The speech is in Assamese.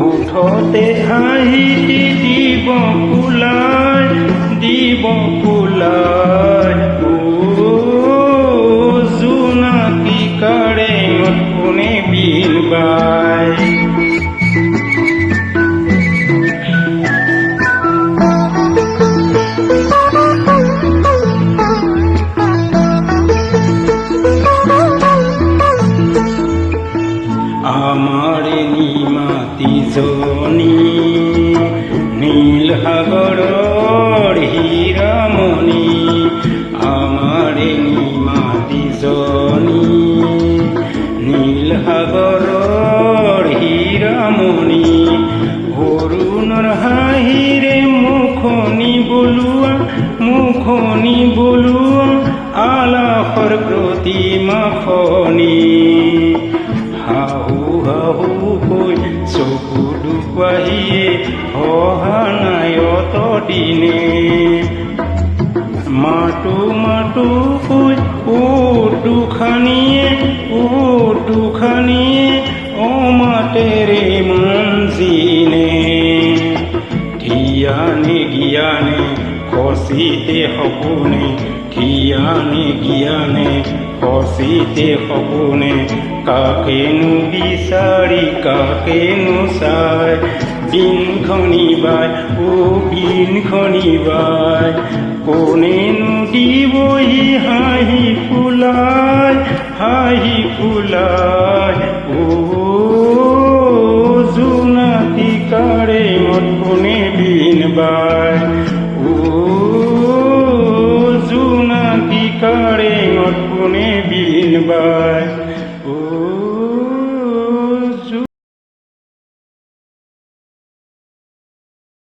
উঠতে হাঁহিটি দিব কুলায় ও জোনাকী কাৰেঙত কোনে বিল বায়। আমাৰে নিমাতীজনী নীল সাগৰৰ হীৰামণি, আমাৰে নিমাতীজনী নীল সাগৰৰ হীৰামণি। অৰুণৰ হাঁহিৰে মুখনি বলোৱা আলাসৰ প্ৰতিমাখনি। হাহু হাহু হৈ চকু দুপাহিয়ে অহা নাই অতদিনে, মাতো হৈ ও দুখানিয়ে অমাতেৰে মঞ্জিনে। ধিয়ানে জ্ঞানে খচিতে সপোনে, ধিয়ানে জ্ঞানে খচিতে সপোনে। কাকেনো বিচাৰি কাকেনো চাই দিনখনি বাই ও দিনখনি বাই। কোনেনো দিবহি হাঁহি ফুলাই ও